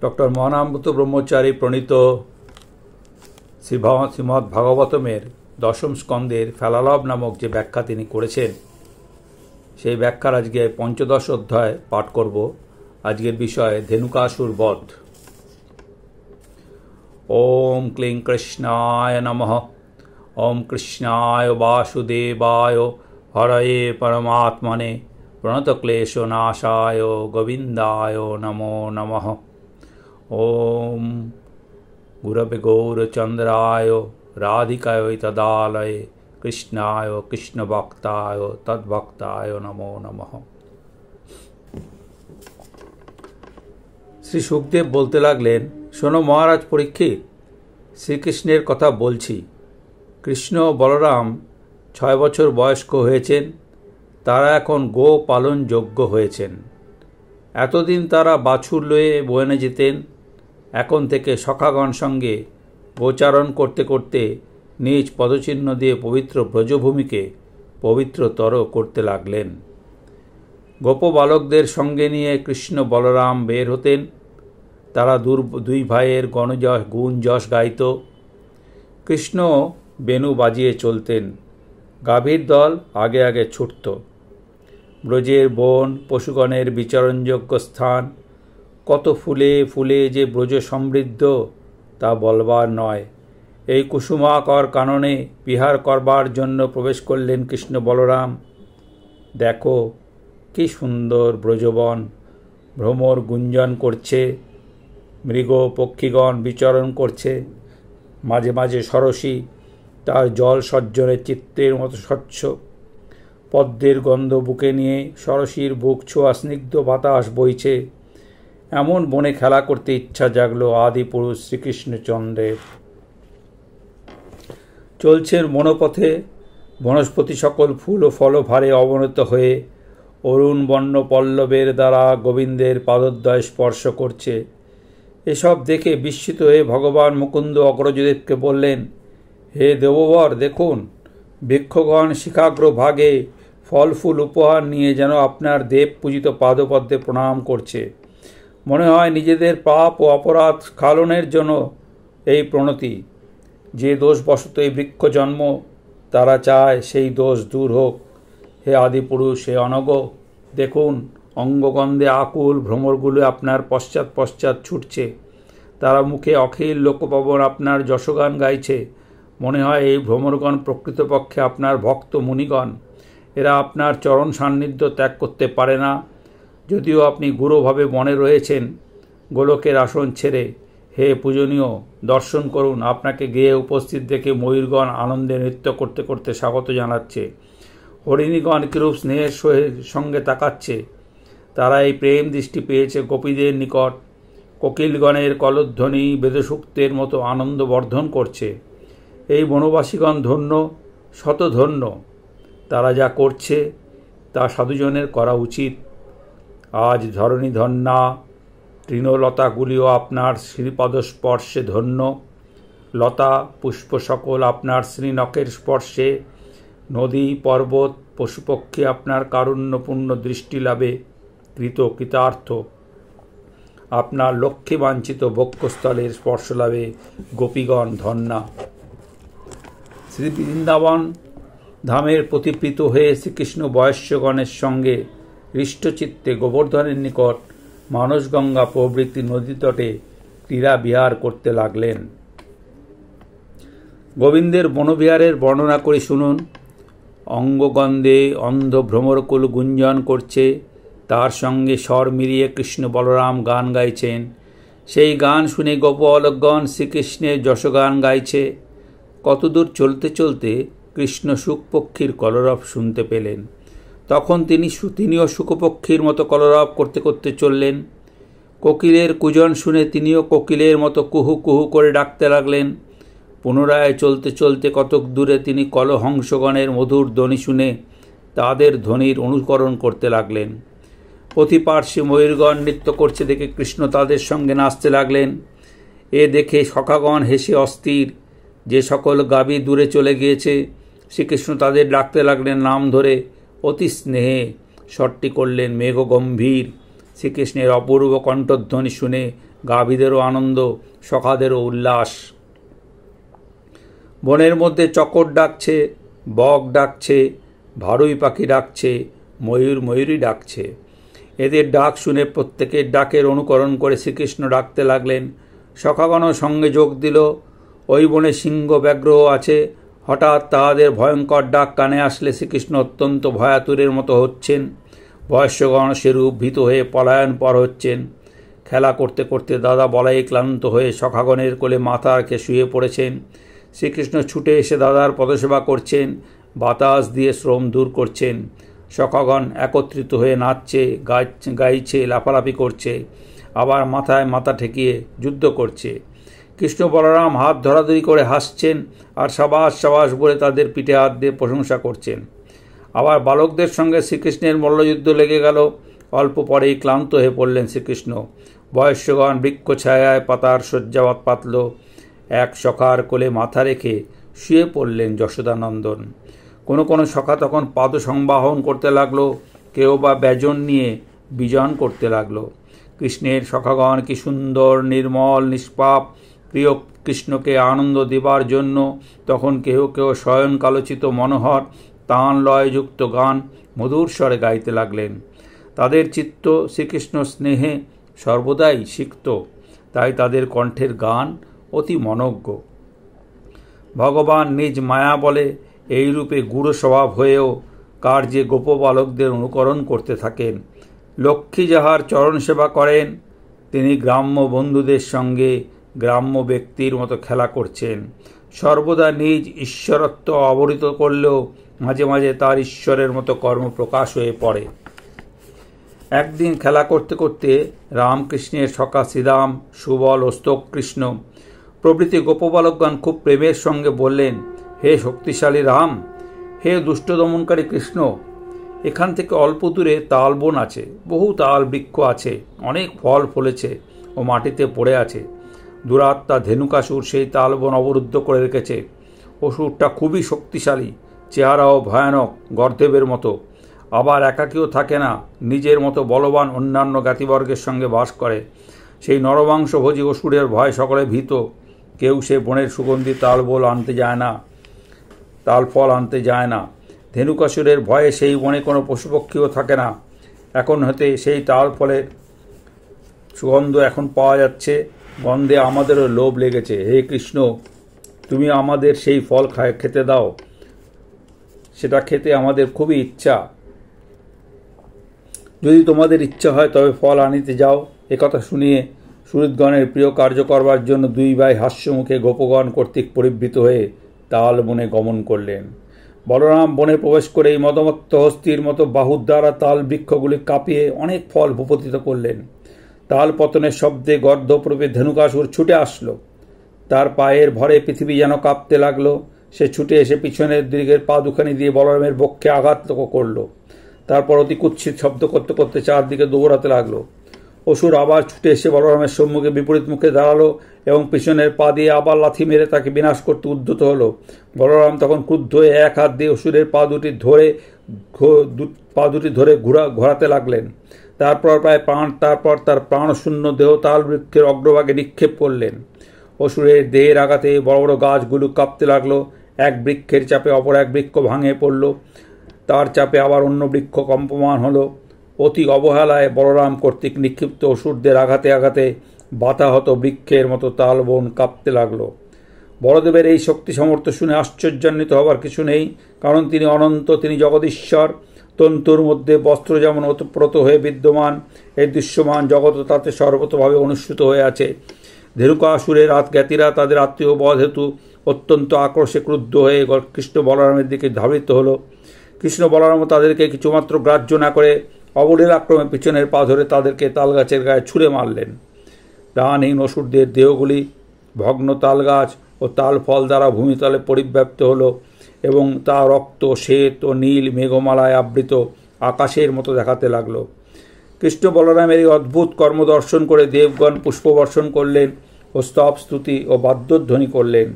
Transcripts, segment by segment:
Doctor মহানামৃত ব্রহ্মচারী প্রণীত শ্রীমদ্ ভাগবতমের দশম স্কন্ধের ফেলালভ নামক যে ব্যাখ্যা তিনি করেছেন, সেই ব্যাখ্যার আজকে পঞ্চদশ অধ্যায় পাঠ করব। আজকের বিষয় ধেনুকাসুর বধ। ওম ক্লিং কৃষ্ণায় নমঃ। ওম কৃষ্ণায় বাসুদেবায় হরয়ে পরমাত্মনে প্রণতক্লেশনাশায় গোবিন্দায় নমো নমঃ। ওম গুরবে গৌরচন্দ্রায় রাধিকায় তদালয়ে কৃষ্ণায় কৃষ্ণভক্তায় তদ্ভক্তায় নমো নমঃ। শ্রী সুখদেব বলতে লাগলেন, শোনো মহারাজ পরীক্ষিত, শ্রীকৃষ্ণের কথা বলছি। কৃষ্ণ বলরাম 6 বছর বয়স্ক হয়েছেন। তারা এখন গো পালন যোগ্য হয়েছেন। এতদিন তারা বাছুর লয়ে বনে যেতেন। এখন থেকে সখাগণ সঙ্গে গোচারণ করতে করতে নিজ পদচিহ্ন দিয়ে পবিত্র ব্রজভূমিকে পবিত্রতর করতে লাগলেন। গোপ বালকদের সঙ্গে নিয়ে কৃষ্ণ বলরাম বের হতেন। তারা দুই ভাইয়ের গুণ যশ গাইত। কৃষ্ণ বেণু বাজিয়ে চলতেন। গাভীর দল আগে আগে ছুটত। ব্রজের বন পশুগণের বিচরণযোগ্য স্থান। কত ফুলে ফুলে যে ব্রজ সমৃদ্ধ তা বলবার নয়। এই কুসুমাকর কাননে বিহার করবার জন্য প্রবেশ করলেন কৃষ্ণ বলরাম। দেখো কি সুন্দর ব্রজবন, ভ্রমর গুঞ্জন করছে, মৃগ পক্ষীগণ বিচরণ করছে। মাঝে মাঝে সরসী, তার জল সজ্জনের চিত্তের মতো স্বচ্ছ। পদ্মের গন্ধ বুকে নিয়ে সরসীর বুক ছোঁয়া স্নিগ্ধ বাতাস বইছে। এমন বনে খেলা করতে ইচ্ছা জাগলো আদি পুরুষ শ্রীকৃষ্ণচন্দ্রের। চলছেন মনোপথে। বনস্পতি সকল ফুল ও ফলভারে অবনত হয়ে অরুণ বর্ণ পল্লবের দ্বারা গোবিন্দের পাদদ্বয় স্পর্শ করছে। এসব দেখে বিস্মিত হয়ে ভগবান মুকুন্দ অগ্রজদেবকে বললেন, হে দেববর, দেখুন বৃক্ষগণ শিখাগ্র ভাগে ফল ফুল উপহার নিয়ে যেন আপনার দেব পূজিত পাদপদ্মে প্রণাম করছে। মনে হয় নিজেদের পাপ ও অপরাধ স্খলনের জন্য এই প্রণতি। যে দোষবশত এই বৃক্ষ জন্ম, তারা চায় সেই দোষ দূর হোক। হে আদিপুরুষ, হে অনগ, দেখুন অঙ্গগন্ধে আকুল ভ্রমরগুলো আপনার পশ্চাৎ পশ্চাৎ ছুটছে। তারা মুখে অখিল লোকপবন আপনার যশগান গাইছে। মনে হয় এই ভ্রমরগণ প্রকৃতপক্ষে আপনার ভক্ত মুনিগণ। এরা আপনার চরণ সান্নিধ্য ত্যাগ করতে পারে না। যদিও আপনি গুরুভাবে বনে রয়েছেন গোলকের আসন ছেড়ে। হে পূজনীয়, দর্শন করুন। আপনাকে গেয়ে উপস্থিত দেখে ময়ূরগণ আনন্দে নৃত্য করতে করতে স্বাগত জানাচ্ছে। হরিণীগণ কিরূপ স্নেহের সঙ্গে তাকাচ্ছে। তারা এই প্রেম দৃষ্টি পেয়েছে গোপীদের নিকট। কোকিলগণের কলধ্বনি বেদসূক্তের মতো আনন্দ বর্ধন করছে। এই বনবাসীগণ ধন্য, শতধন্য। তারা যা করছে তা সাধুজনের করা উচিত। আজ ধরণী ধন্যা, তৃণলতাগুলিও আপনার শ্রীপদস্পর্শে ধন্য। লতা পুষ্প সকল আপনার শ্রীনখের স্পর্শে। নদী পর্বত পশুপক্ষী আপনার কারুণ্যপূর্ণ দৃষ্টি লাভে কৃতার্থ। আপনার লক্ষ্যে বাঞ্ছিত বক্ষস্থলের স্পর্শ লাভে গোপীগণ ধন্যা। শ্রী বৃন্দাবন ধামের প্রতিপ্রীত হয়ে শ্রীকৃষ্ণ বয়স্যগণের সঙ্গে হৃষ্টচিত্তে গোবর্ধনের নিকট মানসগঙ্গা প্রভৃতি নদীতটে ক্রীড়া বিহার করতে লাগলেন। গোবিন্দের বনবিহারের বর্ণনা করে শুনুন। অঙ্গগন্ধে অন্ধ ভ্রমরকুল গুঞ্জন করছে। তার সঙ্গে স্বর মিলিয়ে কৃষ্ণ বলরাম গান গাইছেন। সেই গান শুনে গোপবালকগণ শ্রীকৃষ্ণের যশগান গাইছে। কতদূর চলতে চলতে কৃষ্ণ শুকপক্ষীর কলরব শুনতে পেলেন। তখন তিনিও শুকপক্ষীর মতো কলরব করতে করতে চললেন। কোকিলের কুজন শুনে তিনিও কোকিলের মতো কুহু কুহু করে ডাকতে লাগলেন। পুনরায় চলতে চলতে কতক দূরে তিনি কলহংসগণের মধুর ধ্বনি শুনে তাদের ধ্বনির অনুকরণ করতে লাগলেন। পথিপার্শ্বে ময়ূরগণ নৃত্য করছে দেখে কৃষ্ণ তাদের সঙ্গে নাচতে লাগলেন। এ দেখে সখাগণ হেসে অস্থির। যে সকল গাভী দূরে চলে গিয়েছে, শ্রীকৃষ্ণ তাদের ডাকতে লাগলেন নাম ধরে। অতি স্নেহে স্বরটি করলেন মেঘগম্ভীর। শ্রীকৃষ্ণের অপূর্ব কণ্ঠধ্বনি শুনে গাভীদেরও আনন্দ, সখাদেরও উল্লাস। বনের মধ্যে চকর ডাকছে, বক ডাকছে, ভারুই পাখি ডাকছে, ময়ূরী ডাকছে। এদের ডাক শুনে প্রত্যেকের ডাকের অনুকরণ করে শ্রীকৃষ্ণ ডাকতে লাগলেন। সখাগণও সঙ্গে যোগ দিল। ওই বনে সিংহ ব্যাঘ্রও আছে। হঠাৎ তাহাদের ভয়ঙ্কর ডাক কানে আসলে শ্রীকৃষ্ণ অত্যন্ত ভয়াতুরের মতো হচ্ছেন। বয়স্যগণ সেরূপ ভীত হয়ে পলায়ন পর হচ্ছেন। খেলা করতে করতে দাদা বলাই ক্লান্ত হয়ে সখাগণের কোলে মাথা রেখে শুয়ে পড়েছেন। শ্রীকৃষ্ণ ছুটে এসে দাদার পদসেবা করছেন, বাতাস দিয়ে শ্রম দূর করছেন। সখাগণ একত্রিত হয়ে নাচছে, গাইছে, লাফালাফি করছে, আবার মাথায় মাথা ঠেকিয়ে যুদ্ধ করছে। কৃষ্ণ বলরাম হাত ধরাধরি করে হাসছেন আর সাবাস সাবাস বলে তাদের পিঠে হাত দিয়ে প্রশংসা করছেন। আবার বালকদের সঙ্গে শ্রীকৃষ্ণের মল্লযুদ্ধ লেগে গেল। অল্প পরেই ক্লান্ত হয়ে পড়লেন শ্রীকৃষ্ণ। বয়স্যগণ বৃক্ষ ছায়ায় পাতার শয্যাবৎ পাতল। এক সখার কোলে মাথা রেখে শুয়ে পড়লেন যশোদানন্দন। কোনো কোনো সখা তখন পাদ সংবাহন করতে লাগলো, কেউ বা ব্যজন নিয়ে বিজন করতে লাগলো। কৃষ্ণের সখাগণ কি সুন্দর, নির্মল, নিষ্পাপ প্রিয় কৃষ্ণকে আনন্দ দেবার জন্য তখন কেউ কেউ শয়নকালোচিত মনোহর তান লয়যুক্ত গান মধুর স্বরে গাইতে লাগলেন। তাদের চিত্ত শ্রীকৃষ্ণ স্নেহে সর্বদাই সিক্ত, তাই তাদের কণ্ঠের গান অতি মনজ্ঞ। ভগবান নিজ মায়া বলে এইরূপে গূঢ় স্বভাব হয়েও কার্যে গোপবালকদের অনুকরণ করতে থাকেন। লক্ষ্মী যাহার চরণ সেবা করেন, তিনি গ্রাম্য বন্ধুদের সঙ্গে গ্রাম্য ব্যক্তির মতো খেলা করছেন। সর্বদা নিজ ঈশ্বরত্ব অবহিত করলেও মাঝে মাঝে তার ঈশ্বরের মতো কর্ম প্রকাশ হয়ে পড়ে। একদিন খেলা করতে করতে রামকৃষ্ণের সখা শ্রীরাম, সুবল ও স্তোক কৃষ্ণ প্রভৃতি গোপবালকগণ খুব প্রেমের সঙ্গে বললেন, হে শক্তিশালী রাম, হে দুষ্ট দমনকারী কৃষ্ণ, এখান থেকে অল্প দূরে তালবন আছে, বহু তাল বৃক্ষ আছে, অনেক ফল ফলেছে ও মাটিতে পড়ে আছে। দুরাত্মা ধেনুকাসুর সেই তালবন অবরুদ্ধ করে রেখেছে। অসুরটা খুবই শক্তিশালী, চেহারাও ভয়ানক, গর্ধবের মতো। আবার একাকীও থাকে না, নিজের মতো বলবান অন্যান্য জ্ঞাতিবর্গের সঙ্গে বাস করে। সেই নরমাংসভোজী অসুরের ভয় সকলে ভীত। কেউ সে বনের সুগন্ধি তালফল আনতে যায় না। ধেনুকাসুরের ভয়ে সেই বনে কোনো পশুপক্ষীও থাকে না। এখন হতে সেই তাল ফলের সুগন্ধ এখন পাওয়া যাচ্ছে, গন্ধে আমাদেরও লোভ লেগেছে। হে কৃষ্ণ, তুমি আমাদের সেই ফল খেতে দাও, সেটা খেতে আমাদের খুবই ইচ্ছা। যদি তোমাদের ইচ্ছা হয় তবে ফল আনিতে যাও। একথা শুনিয়ে সুহৃদগণের প্রিয় কার্য করবার জন্য দুই ভাই হাস্যমুখে গোপগণ কর্তৃক পরিবৃত হয়ে তাল বনে গমন করলেন। বলরাম বনে প্রবেশ করে এই মদমত্ত হস্তির মতো বাহুর দ্বারা তাল বৃক্ষগুলি কাঁপিয়ে অনেক ফল ভূপতিত করলেন। তাল পতনের শব্দে গর্ধপ্রভে ধেনুকাসুর ছুটে আসলো। তার পায়ের ভরে পৃথিবী যেন কাঁপতে লাগলো। সে ছুটে এসে পিছনের দিকের পা দুখানি দিয়ে বলরামের বক্ষে আঘাত করল। তারপর অতি কুৎসিত শব্দ করতে করতে চারদিকে দৌড়াতে লাগলো। অসুর আবার ছুটে এসে বলরামের সম্মুখে বিপরীত মুখে দাঁড়ালো এবং পিছনের পা দিয়ে আবার লাথি মেরে তাকে বিনাশ করতে উদ্যত হলো। বলরাম তখন ক্রুদ্ধ হয়ে এক হাত দিয়ে অসুরের পা দুটি ধরে ঘোরাতে লাগলেন। তারপর তার প্রাণশূন্য দেহ তাল বৃক্ষের অগ্রভাগে নিক্ষেপ করলেন। অসুরের দেহের আঘাতে বড় বড় গাছগুলো কাঁপতে লাগলো। এক বৃক্ষের চাপে অপর এক বৃক্ষ ভাঙে পড়ল, তার চাপে আবার অন্য বৃক্ষ কম্পমান হলো। অতি অবহেলায় বলরাম কর্তৃক নিক্ষিপ্ত অসুরদের আঘাতে আঘাতে বাতাহত বৃক্ষের মতো তালবন কাঁপতে লাগলো। বলদেবের এই শক্তি সামর্থ্য শুনে আশ্চর্যান্বিত হবার কিছু নেই, কারণ তিনি অনন্ত, তিনি জগদীশ্বর। তন্তুর মধ্যে বস্ত্র যেমন ওতপ্রোত হয়ে বিদ্যমান, এই দৃশ্যমান জগৎ তাতে সর্বতভাবে অনুষ্ঠিত হয়ে আছে। ধেনুকাসুরের জ্ঞাতিরা তাদের আত্মীয় বধ হেতু অত্যন্ত আক্রোশে ক্রুদ্ধ হয়ে কৃষ্ণ বলরামের দিকে ধাবিত হল। কৃষ্ণ বলরাম তাদেরকে কিছুমাত্র গ্রাহ্য না করে অবলীলাক্রমে পিছনের পা ধরে তাদেরকে তালগাছের গায়ে ছুঁড়ে মারলেন। প্রাণহীন অসুরদের দেহগুলি ভগ্ন তালগাছ ও তাল ফল দ্বারা ভূমিতলে পরিব্যাপ্ত হল এবং তা রক্ত, শ্বেত ও নীল মেঘমালায় আবৃত আকাশের মতো দেখাতে লাগল। কৃষ্ণ বলরামের এই অদ্ভুত কর্ম দর্শন করে দেবগণ পুষ্পবর্ষণ করলেন ও স্তব স্তুতি ও বাদ্যধ্বনি করলেন।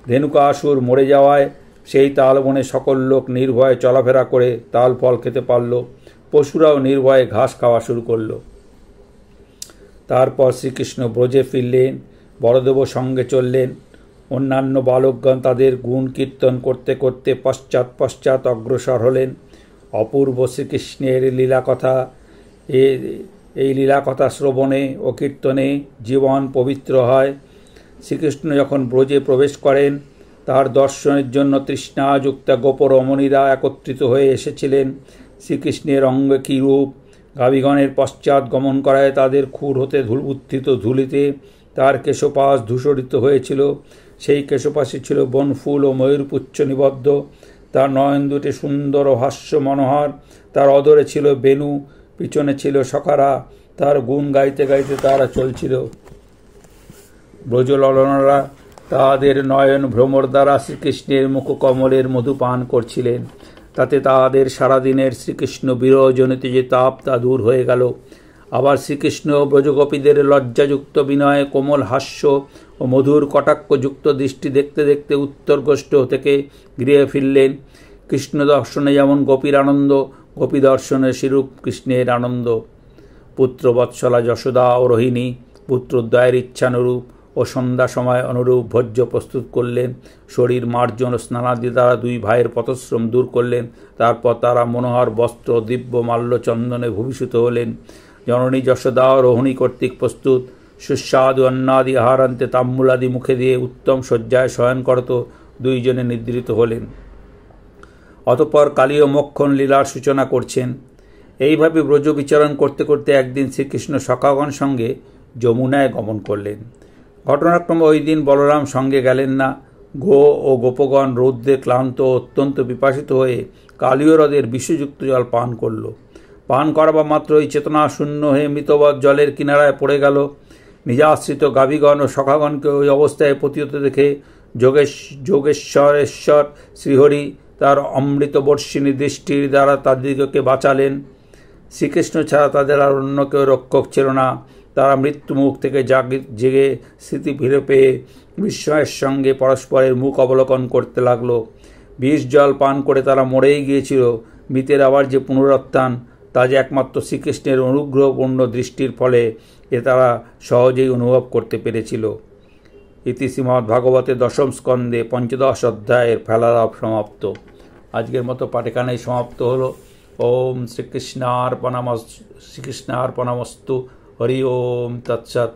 ধেনুকাসুর মরে যাওয়ায় সেই তালবনে সকল লোক নির্ভয়ে চলাফেরা করে তাল ফল খেতে পারল। পশুরাও নির্ভয়ে ঘাস খাওয়া শুরু করল। তারপর শ্রীকৃষ্ণ ব্রজে ফিরলেন, বলদেবও সঙ্গে চললেন। অন্যান্য বালকগণ তাদের গুণ কীর্তন করতে করতে পশ্চাৎ পশ্চাৎ অগ্রসর হলেন। অপূর্ব শ্রীকৃষ্ণের লীলাকথা, এই লীলাকথা শ্রবণে ও কীর্তনে জীবন পবিত্র হয়। শ্রীকৃষ্ণ যখন ব্রজে প্রবেশ করেন, তার দর্শনের জন্য তৃষ্ণাযুক্ত গোপ রমণীরা একত্রিত হয়ে এসেছিলেন। শ্রীকৃষ্ণের অঙ্গে কী রূপ! গাভীগণের পশ্চাৎ গমন করায় তাদের খুর হতে উত্থিত ধূলিতে তার কেশপাশ ধূসরিত হয়েছিল। সেই কেশপাশে ছিল বনফুল ও ময়ূরপুচ্ছ নিবদ্ধ। তার নয়ন দুটি সুন্দর ও হাস্য মনোহর। তার অদরে ছিল বেণু, পিছনে ছিল সখারা। তার গুণ গাইতে গাইতে তারা চলছিল। ব্রজললনারা তাদের নয়ন ভ্রমর দ্বারা শ্রীকৃষ্ণের মুখকমলের মধু পান করছিলেন। তাতে তাদের সারাদিনের শ্রীকৃষ্ণ বিরহজনিত যে তাপ তা দূর হয়ে গেল। আবার শ্রীকৃষ্ণ ব্রজগোপীদের লজ্জাযুক্ত বিনয়, কোমল হাস্য ও মধুর কটাক্ষযুক্ত দৃষ্টি দেখতে দেখতে উত্তরগোষ্ঠ থেকে গৃহে ফিরলেন। কৃষ্ণ দর্শনে যেমন গোপীর আনন্দ, গোপী দর্শনে সেরূপ কৃষ্ণের আনন্দ। পুত্রবৎসলা যশোদা ও রোহিণী পুত্রোদ্বয়ের ইচ্ছানুরূপ ও সন্ধ্যা সময় অনুরূপ ভোজ্য প্রস্তুত করলেন। শরীর মার্জন ও স্নানাদি দ্বারা দুই ভাইয়ের পথশ্রম দূর করলেন। তারপর তারা মনোহর বস্ত্র দিব্য মাল্য চন্দনে ভূষিত হলেন। জননী যশোদা ও রোহিণী কর্তৃক প্রস্তুত সুস্বাদু অন্নাদি আহারান্তে তাম্বুলাদি মুখে দিয়ে উত্তম শয্যায় শয়ন করত দুইজনে নিদ্রিত হলেন। অতঃপর কালী ও মক্ষণ লীলার সূচনা করছেন। এইভাবে ব্রজ বিচরণ করতে করতে একদিন শ্রীকৃষ্ণ সখাগণ সঙ্গে যমুনায় গমন করলেন। ঘটনাক্রমে ওই দিন বলরাম সঙ্গে গেলেন না। গো ও গোপগণ রৌদ্রে ক্লান্ত ও অত্যন্ত পিপাসিত হয়ে কালীয় হ্রদের বিষযুক্ত জল পান করল। পান করবা মাত্রই চেতনা শূন্য হয়ে মৃতবৎ জলের কিনারায় পড়ে গেল। নিজাশ্রিত গাভীগণ ও সখাগণকে ওই অবস্থায় পতিত দেখে যোগেশ্বরেশ্বর শ্রীহরি তার অমৃতবর্ষিণী দৃষ্টির দ্বারা তাদেরকে বাঁচালেন। শ্রীকৃষ্ণ ছাড়া তাদের আর অন্য কেউ রক্ষক ছিল না। তারা মৃত্যুমুখ থেকে জেগে স্মৃতি ফিরে পেয়ে বিস্ময়ের সঙ্গে পরস্পরের মুখ অবলোকন করতে লাগল। বিষ জল পান করে তারা মরেই গিয়েছিল। মৃতের আবার যে পুনরুত্থান, তা যে একমাত্র শ্রীকৃষ্ণের অনুগ্রহপূর্ণ দৃষ্টির ফলে তারা সহজেই অনুভব করতে পেরেছিল। ইতি শ্রীমদ্ভাগবতে দশম স্কন্ধে পঞ্চদশ অধ্যায়ের ফেলালাপ সমাপ্ত। আজকের মতো পাঠ এখানেই সমাপ্ত হলো। ওম শ্রীকৃষ্ণার্পণমস্তু। হরি ওম তৎসৎ।